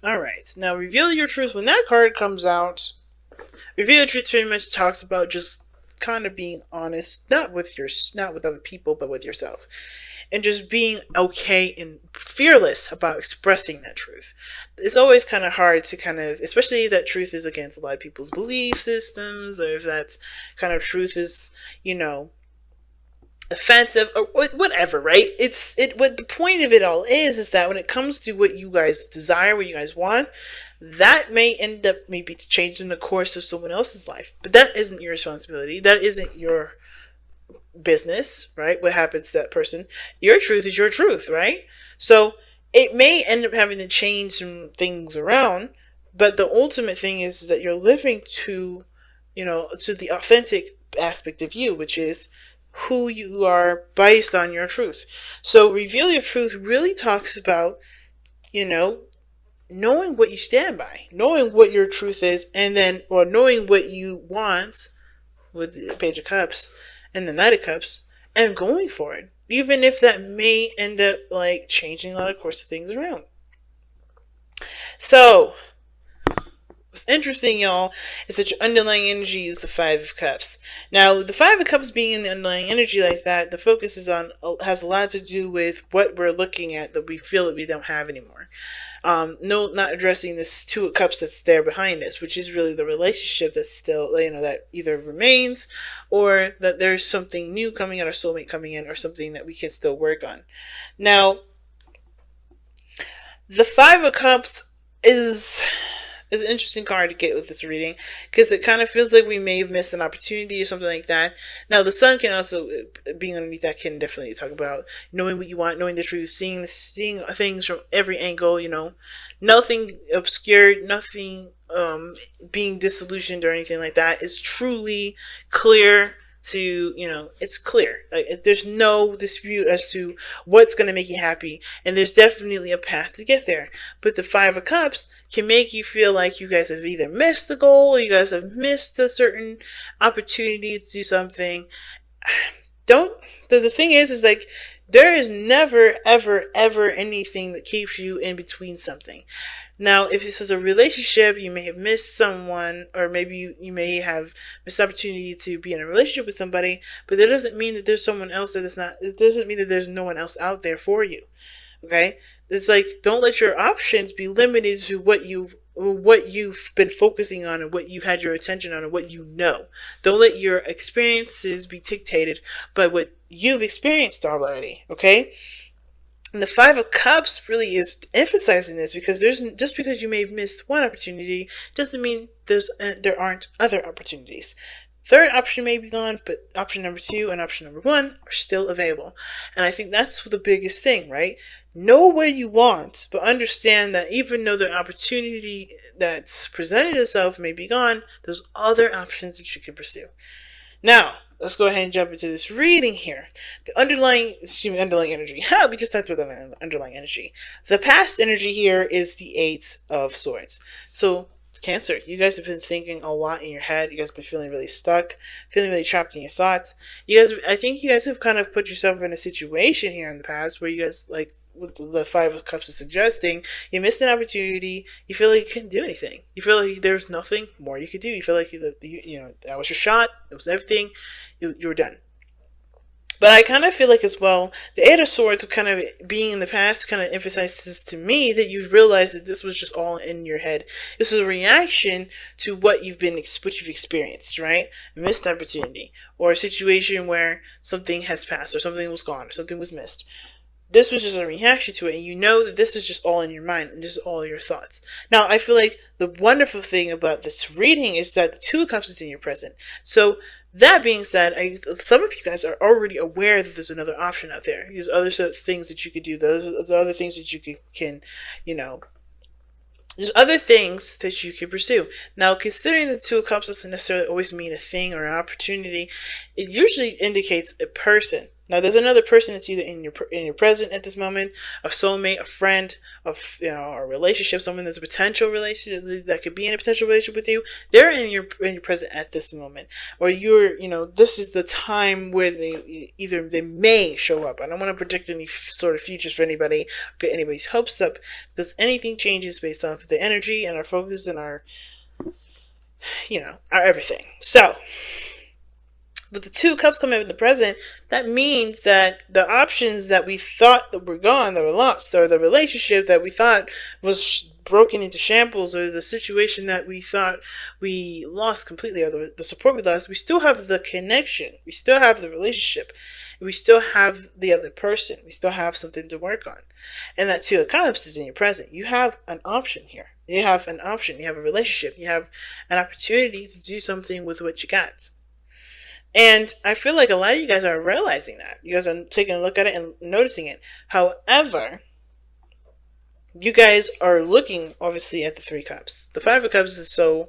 Alright, now reveal your truth. When that card comes out, reveal your truth pretty much talks about just kind of being honest, not with other people, but with yourself. And just being okay and fearless about expressing that truth. It's always kind of hard to especially if that truth is against a lot of people's belief systems, or if that kind of truth is, offensive or whatever, right? What the point of it all is that when it comes to what you guys desire, what you guys want, that may end up maybe changing the course of someone else's life, but that isn't your responsibility. That isn't your business, right? What happens to that person? Your truth is your truth, right? So it may end up having to change some things around, but the ultimate thing is that you're living to, to the authentic aspect of you, which is who you are based on your truth. So reveal your truth really talks about, knowing what you stand by, knowing what your truth is, and then, or knowing what you want with the Page of Cups and the Knight of Cups, and going for it, even if that may end up like changing a lot of course of things around. So what's interesting, y'all, is that your underlying energy is the Five of Cups. Now, the Five of Cups being in the underlying energy like that, the focus has a lot to do with what we're looking at that we feel that we don't have anymore. No, not addressing this Two of Cups that's there behind this, which is really the relationship that's still, that either remains, or that there's something new coming out, or soulmate coming in, or something that we can still work on. Now, the Five of Cups is an interesting card to get with this reading, because it kind of feels like we may have missed an opportunity or something like that. Now, the sun can also, being underneath that, can definitely talk about knowing what you want, knowing the truth, seeing things from every angle, nothing obscured, nothing being disillusioned or anything like that. It's truly clear to, it's clear. Like, there's no dispute as to what's going to make you happy, and there's definitely a path to get there. But the Five of Cups can make you feel like you guys have either missed the goal, or you guys have missed a certain opportunity to do something. The thing is like, there is never, ever, ever anything that keeps you in between something. Now, if this is a relationship, you may have missed someone, or maybe you may have missed the opportunity to be in a relationship with somebody, but that doesn't mean that there's someone else it doesn't mean that there's no one else out there for you. Okay? It's like, don't let your options be limited to what you've been focusing on, and what you've had your attention on, and what you know. Don't let your experiences be dictated by what you've experienced already. Okay? And the Five of Cups really is emphasizing this, because just because you may have missed one opportunity doesn't mean there aren't other opportunities. Third option may be gone, but option number 2 and option number 1 are still available. And I think that's the biggest thing, right? Know what you want, but understand that even though the opportunity that's presented itself may be gone, there's other options that you can pursue. Now, let's go ahead and jump into this reading here. The underlying energy. We just talked about the underlying energy. The past energy here is the Eight of Swords. So, Cancer, you guys have been thinking a lot in your head. You guys have been feeling really stuck, feeling really trapped in your thoughts. I think you guys have kind of put yourself in a situation here in the past where you guys, like what the Five of Cups is suggesting, you missed an opportunity. You feel like you couldn't do anything. You feel like there's nothing more you could do. You feel like that was your shot. That was everything. You were done. But I kind of feel like as well, the Eight of Swords kind of being in the past kind of emphasizes to me that you realize that this was just all in your head. This is a reaction to what you've experienced, right? A missed opportunity, or a situation where something has passed, or something was gone, or something was missed. This was just a reaction to it, and you know that this is just all in your mind, and just all your thoughts. Now, I feel like the wonderful thing about this reading is that the Two of Cups is in your present. So, that being said, some of you guys are already aware that there's another option out there. There's other things that you could do. There's other things that you can there's other things that you can pursue. Now, considering the Two of Cups doesn't necessarily always mean a thing or an opportunity, it usually indicates a person. Now, there's another person that's either in your present at this moment, a soulmate, a friend, a relationship, someone that's a potential relationship that could be in a potential relationship with you. They're in your present at this moment, or this is the time where they may show up. I don't want to predict any sort of futures for anybody, get anybody's hopes up, because anything changes based off of the energy and our focus and our our everything. So, with the two cups coming up in the present, that means that the options that we thought that were gone, that were lost, or the relationship that we thought was broken into shambles, or the situation that we thought we lost completely, or the support we lost, we still have the connection. We still have the relationship. We still have the other person. We still have something to work on. And that two of cups is in your present. You have an option here. You have an option. You have a relationship. You have an opportunity to do something with what you got. And I feel like a lot of you guys are realizing that. You guys are taking a look at it and noticing it. However, you guys are looking, obviously, at the three cups. The five of cups is so,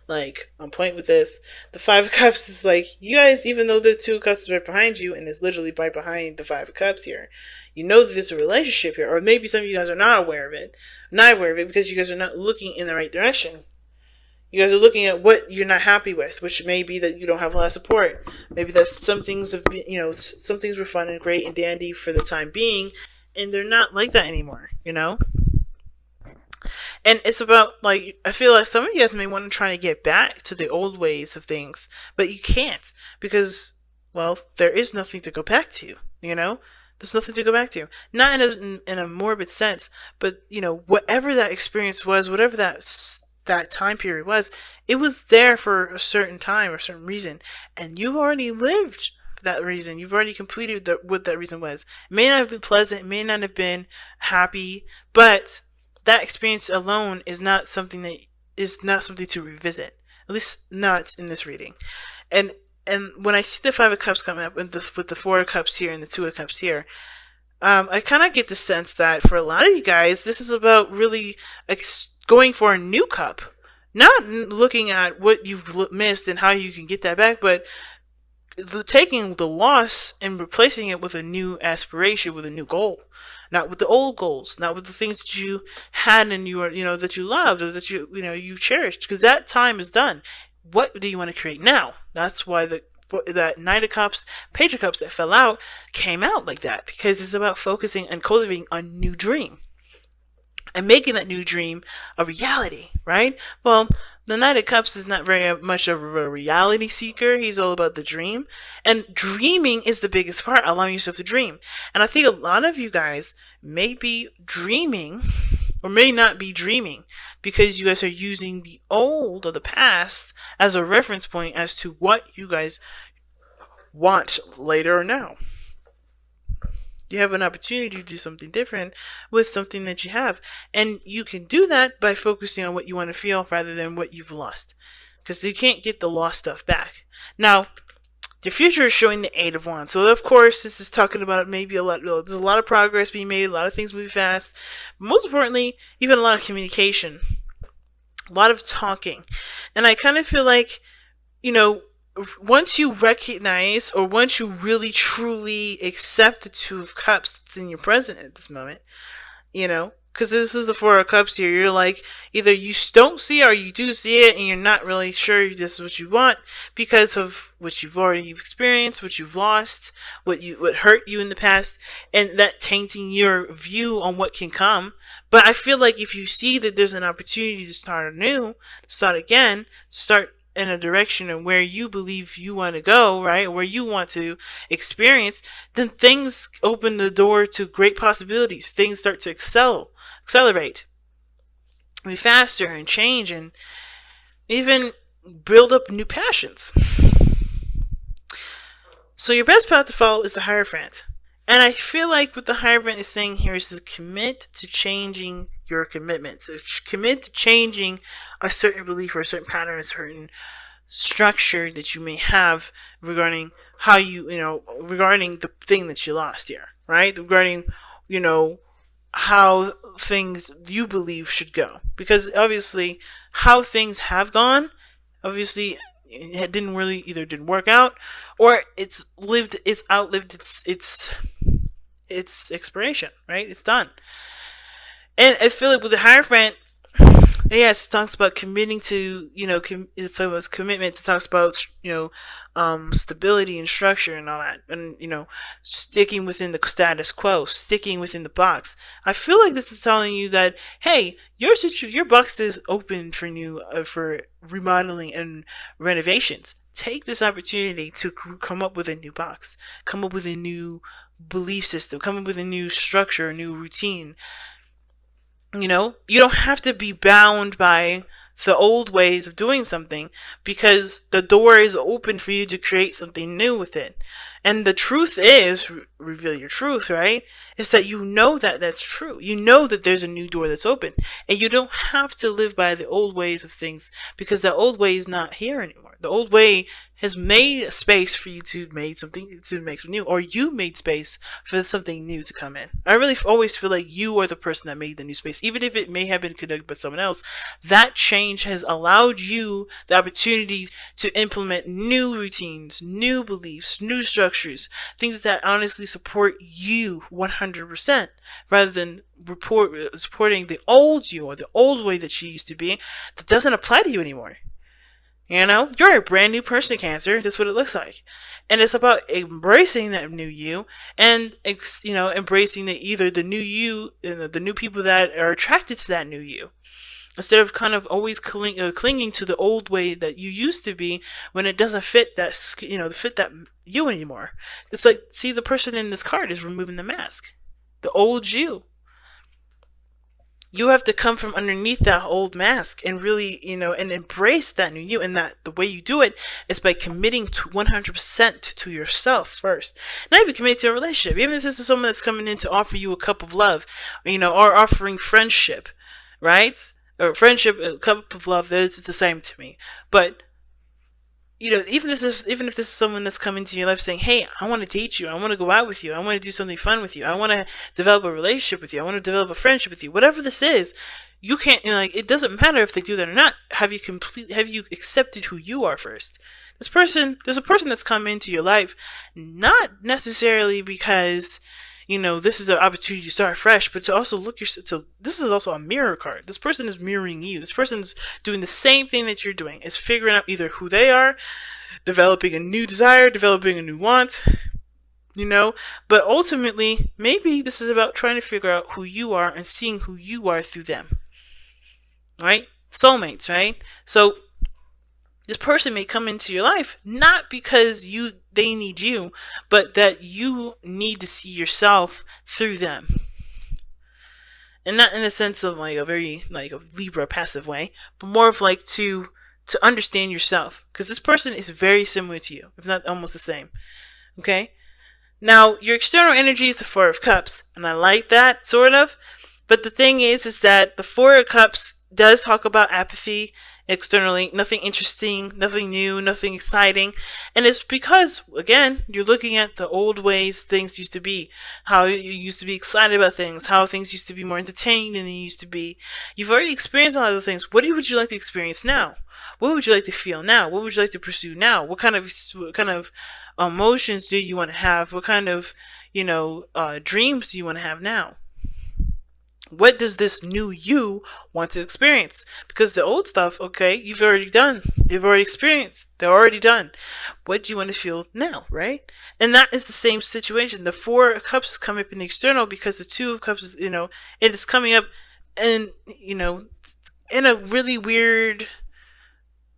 on point with this. The five of cups is you guys, even though the two of cups is right behind you, and it's literally right behind the five of cups here, you know that there's a relationship here. Or maybe some of you guys are not aware of it. Not aware of it because you guys are not looking in the right direction. You guys are looking at what you're not happy with, which may be that you don't have a lot of support. Maybe that some things have been, some things were fun and great and dandy for the time being, and they're not like that anymore, And it's about, I feel like some of you guys may want to try to get back to the old ways of things, but you can't because, well, there is nothing to go back to, There's nothing to go back to. Not in a morbid sense, but, whatever that experience was, whatever that time period was, it was there for a certain time or a certain reason, and you've already lived for that reason. You've already completed what that reason was. It may not have been pleasant, it may not have been happy, but that experience alone is not something to revisit. At least not in this reading. And when I see the five of cups come up with the four of cups here and the two of cups here, I kind of get the sense that for a lot of you guys, this is about really going for a new cup, not looking at what you've missed and how you can get that back, but taking the loss and replacing it with a new aspiration, with a new goal, not with the old goals, not with the things that you had and that you loved or that you cherished, because that time is done. What do you want to create now? That's why that Knight of Cups, Page of Cups that fell out came out like that, because it's about focusing and cultivating a new dream. And making that new dream a reality, right? Well, the Knight of Cups is not very much of a reality seeker. He's all about the dream. And dreaming is the biggest part, allowing yourself to dream. And I think a lot of you guys may be dreaming or may not be dreaming because you guys are using the old or the past as a reference point as to what you guys want later or now. You have an opportunity to do something different with something that you have. And you can do that by focusing on what you want to feel rather than what you've lost. Because you can't get the lost stuff back. Now, the future is showing the Eight of Wands. So, of course, this is talking about maybe there's a lot of progress being made, a lot of things moving fast. But most importantly, even a lot of communication. A lot of talking. And I kind of feel like, once you recognize or once you really truly accept the Two of Cups that's in your present at this moment, because this is the Four of Cups here, you're either you don't see it or you do see it and you're not really sure if this is what you want because of what you've already experienced, what you've lost, what hurt you in the past, and that tainting your view on what can come. But I feel like if you see that there's an opportunity to start anew, start again, start in a direction and where you believe you want to go, right? Where you want to experience, then things open the door to great possibilities. Things start to accelerate, be faster and change and even build up new passions. So your best path to follow is the Hierophant. And I feel like what the Hierophant is saying here is to commit to changing your commitments. So commit to changing a certain belief or a certain pattern, a certain structure that you may have regarding how regarding the thing that you lost here, right? Regarding, how things you believe should go. Because obviously how things have gone, obviously it didn't really either didn't work out, or it's outlived its expiration, right? It's done. And I feel like with the Hierophant, yes, it talks about committing to, so it's commitment. It talks about, stability and structure and all that, and sticking within the status quo, sticking within the box. I feel like this is telling you that, hey, your box is open for new, for remodeling and renovations. Take this opportunity to come up with a new box, come up with a new belief system, come up with a new structure, a new routine. You don't have to be bound by the old ways of doing something, because the door is open for you to create something new with it. And the truth is, reveal your truth, right? Is that that that's true. You know that there's a new door that's open. And you don't have to live by the old ways of things, because the old way is not here anymore. The old way has made a space for you to make something new, or you made space for something new to come in. I really always feel like you are the person that made the new space, even if it may have been conducted by someone else. That change has allowed you the opportunity to implement new routines, new beliefs, new structures, things that honestly support you 100%, rather than supporting the old you, or the old way that she used to be, that doesn't apply to you anymore. You're a brand new person, Cancer. That's what it looks like. And it's about embracing that new you, and, embracing either the new you and the new people that are attracted to that new you, instead of kind of always clinging to the old way that you used to be, when it doesn't fit that you anymore. It's like, see, the person in this card is removing the mask. The old you. You have to come from underneath that old mask and really, and embrace that new you. And that the way you do it is by committing to 100% to yourself first. Not even committing to a relationship. Even if this is someone that's coming in to offer you a cup of love, or offering friendship, right? Or friendship, a cup of love, it's the same to me. But even if this is someone that's coming to your life saying, hey, I want to date you, I want to go out with you, I want to do something fun with you, I want to develop a relationship with you, I want to develop a friendship with you, whatever this is, you can't, it doesn't matter if they do that or not. Have you accepted who you are first? There's a person that's come into your life, not necessarily because, this is an opportunity to start fresh, but to also this is also a mirror card. This person is mirroring you. This person's doing the same thing that you're doing. It's figuring out either who they are, developing a new desire, developing a new want, but ultimately, maybe this is about trying to figure out who you are and seeing who you are through them, right? Soulmates, right? So this person may come into your life not because they need you, but that you need to see yourself through them. And not in the sense of like a very like a Libra passive way, but more of like to understand yourself. Because this person is very similar to you, if not almost the same. Okay? Now, your external energy is the Four of Cups, and I like that, sort of. But the thing is that the Four of Cups does talk about apathy externally, nothing interesting, nothing new, nothing exciting. And it's because, again, you're looking at the old ways things used to be, how you used to be excited about things, how things used to be more entertaining than they used to be. You've already experienced a lot of those things. What would you like to experience now? What would you like to feel now? What would you like to pursue now? What kind of emotions do you want to have? What kind of, dreams do you want to have now? What does this new you want to experience? Because the old stuff, okay, you've already done. You've already experienced. They're already done. What do you want to feel now, right? And that is the same situation. The Four of Cups is coming up in the external because the Two of Cups is, it is coming up in, in a really weird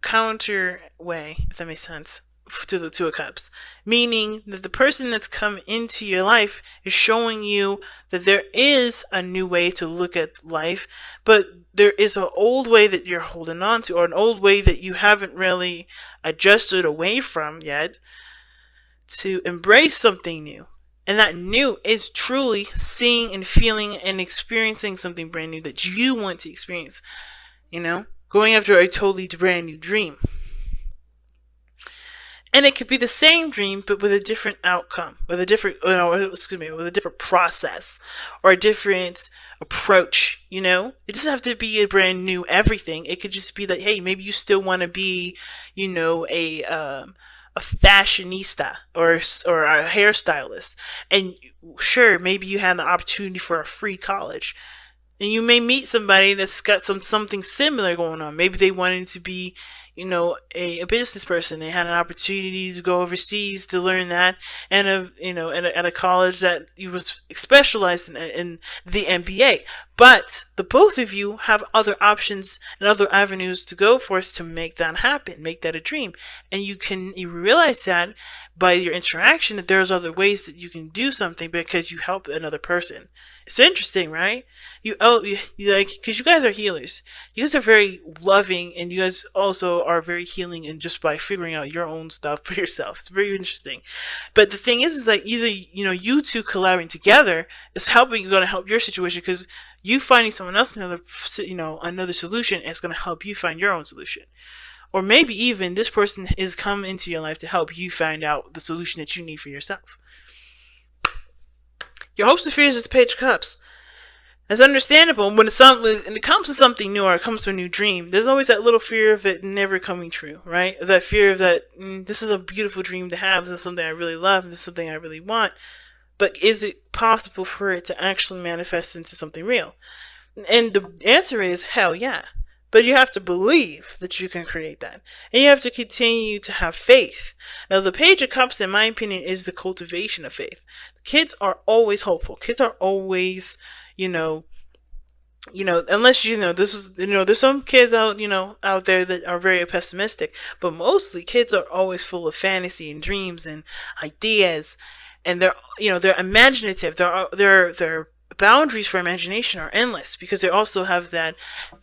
counter way, if that makes sense, to the Two of Cups, meaning that the person that's come into your life is showing you that there is a new way to look at life, but there is an old way that you're holding on to, or an old way that you haven't really adjusted away from yet, to embrace something new. And that new is truly seeing and feeling and experiencing something brand new that you want to experience, going after a totally brand new dream. And it could be the same dream, but with a different outcome, with a different, with a different process or a different approach. It doesn't have to be a brand new everything. It could just be that, hey, maybe you still want to be, a fashionista or a hairstylist, and sure, maybe you had the opportunity for a free college, and you may meet somebody that's got something similar going on. Maybe they wanted to be, a business person. They had an opportunity to go overseas to learn that, and at a college that was specialized in the MBA. But the both of you have other options and other avenues to go forth to make that happen, make that a dream, and you realize that by your interaction that there's other ways that you can do something because you help another person. It's interesting, right? You like, because you guys are healers. You guys are very loving, and you guys also are very healing, and just by figuring out your own stuff for yourself. It's very interesting. But the thing is that either you two collaborating together is going to help your situation, because you finding someone else another solution is going to help you find your own solution. Or maybe even this person is come into your life to help you find out the solution that you need for yourself. Your hopes and fears is the Page of Cups. It's understandable when it comes to something new, or it comes to a new dream. There's always that little fear of it never coming true, right? That fear of that, this is a beautiful dream to have. This is something I really love. This is something I really want. But is it possible for it to actually manifest into something real? And the answer is hell yeah. But you have to believe that you can create that. And you have to continue to have faith. Now, the Page of Cups, in my opinion, is the cultivation of faith. Kids are always hopeful. Kids are always, unless there's some kids out there that are very pessimistic, but mostly kids are always full of fantasy and dreams and ideas, and they're imaginative. Their boundaries for imagination are endless, because they also have that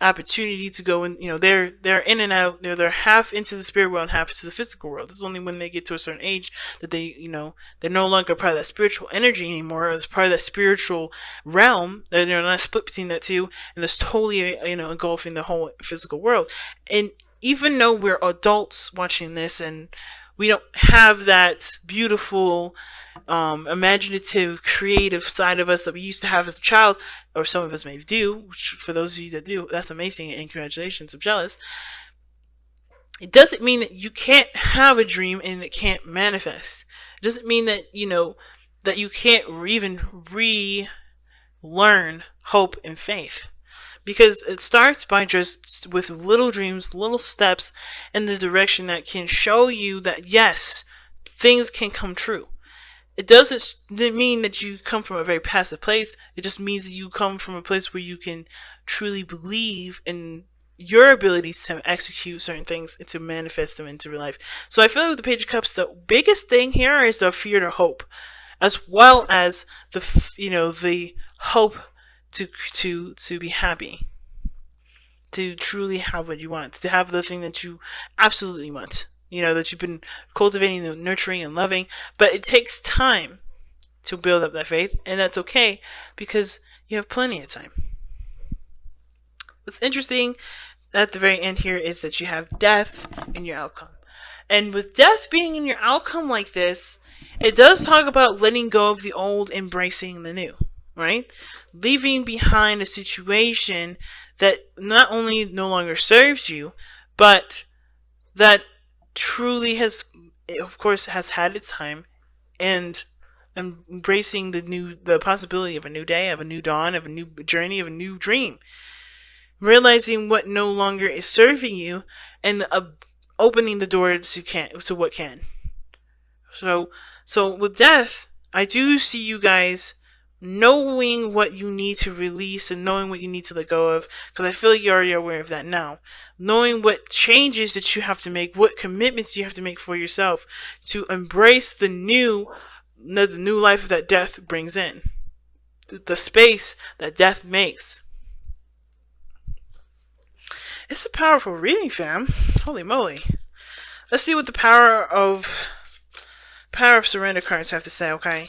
opportunity to go and they're in and out. They're half into the spirit world and half into the physical world. It's only when they get to a certain age that they're no longer part of that spiritual energy anymore, or it's part of that spiritual realm. They're not split between that two, and it's totally engulfing the whole physical world. And even though we're adults watching this and we don't have that beautiful imaginative, creative side of us that we used to have as a child, or some of us may do, which for those of you that do, that's amazing, and congratulations, I'm jealous. It doesn't mean that you can't have a dream and it can't manifest. It doesn't mean that that you can't even relearn hope and faith, because it starts by just with little dreams, little steps in the direction that can show you that yes, things can come true. It doesn't mean that you come from a very passive place. It just means that you come from a place where you can truly believe in your abilities to execute certain things and to manifest them into real life. So I feel like with the Page of Cups, the biggest thing here is the fear to hope, as well as the hope to be happy, to truly have what you want, to have the thing that you absolutely want. That you've been cultivating and nurturing and loving, but it takes time to build up that faith, and that's okay, because you have plenty of time. What's interesting at the very end here is that you have death in your outcome. And with death being in your outcome like this, it does talk about letting go of the old, embracing the new, right? Leaving behind a situation that not only no longer serves you, but that truly has had its time, and embracing the possibility of a new day, of a new dawn, of a new journey, of a new dream. Realizing what no longer is serving you, and opening the door to what can. So with death, I do see you guys knowing what you need to release and knowing what you need to let go of, because I feel like you're already aware of that now. Knowing what changes that you have to make, what commitments you have to make for yourself to embrace the new life that death brings in, the space that death makes. It's a powerful reading, fam. Holy moly. Let's see what the power of surrender cards have to say, okay?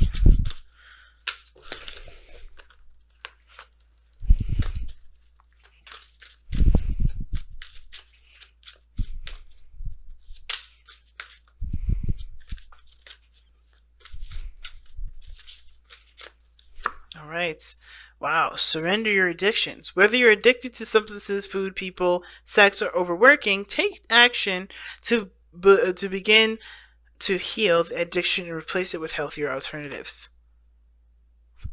writes, wow, surrender your addictions. Whether you're addicted to substances, food, people, sex, or overworking, take action to begin to heal the addiction and replace it with healthier alternatives.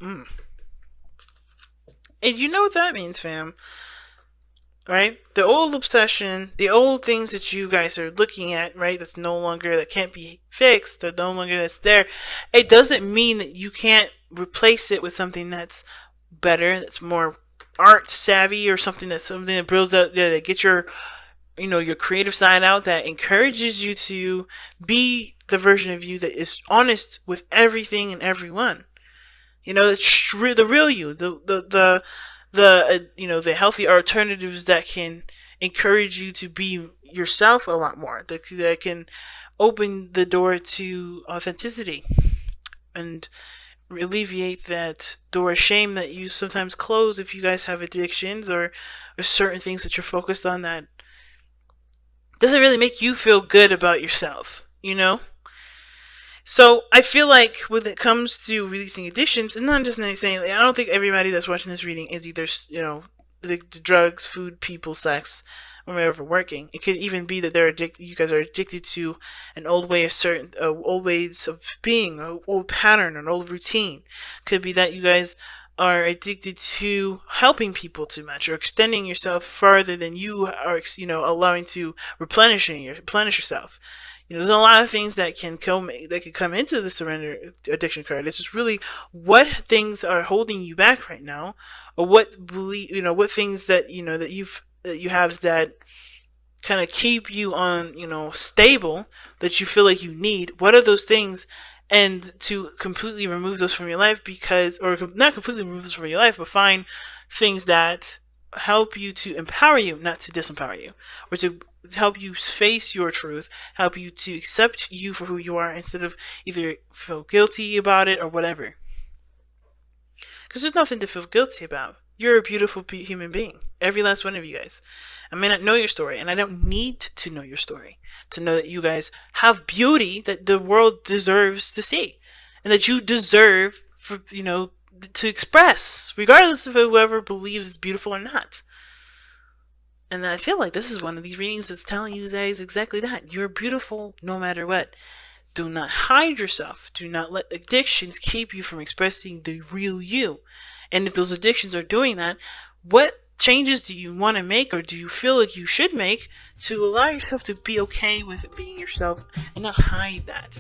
Mm. And you know what that means, fam, right? The old obsession, the old things that you guys are looking at, right? That's no longer, that can't be fixed, or no longer that's there. It doesn't mean that you can't replace it with something that's better, that's more art savvy, or something that builds up, that gets your, your creative side out, that encourages you to be the version of you that is honest with everything and everyone. The real you, the healthy alternatives that can encourage you to be yourself a lot more, that can open the door to authenticity and alleviate that door of shame that you sometimes close if you guys have addictions, or certain things that you're focused on that doesn't really make you feel good about yourself. So I feel like when it comes to releasing addictions, and not just saying, I don't think everybody that's watching this reading is either, the drugs, food, people, sex, or overworking. It could even be that they're addicted. You guys are addicted to an old way of old ways of being, an old pattern, an old routine. Could be that you guys are addicted to helping people too much, or extending yourself farther than you are, allowing to replenish yourself. There's a lot of things that can come into the surrender addiction card. It's just really what things are holding you back right now, or what things that you have that kind of keep you on stable, that you feel like you need. What are those things? And to completely remove those from your life, or not completely remove those from your life, but find things that help you, to empower you, not to disempower you, or to help you face your truth, help you to accept you for who you are, instead of either feel guilty about it or whatever. Because there's nothing to feel guilty about. You're a beautiful human being, every last one of you guys. I may not know your story, and I don't need to know your story to know that you guys have beauty that the world deserves to see, and that you deserve to express, regardless of whoever believes it's beautiful or not. And I feel like this is one of these readings that's telling you guys exactly that. You're beautiful no matter what. Do not hide yourself. Do not let addictions keep you from expressing the real you. And if those addictions are doing that, what changes do you want to make, or do you feel like you should make, to allow yourself to be okay with being yourself and not hide that?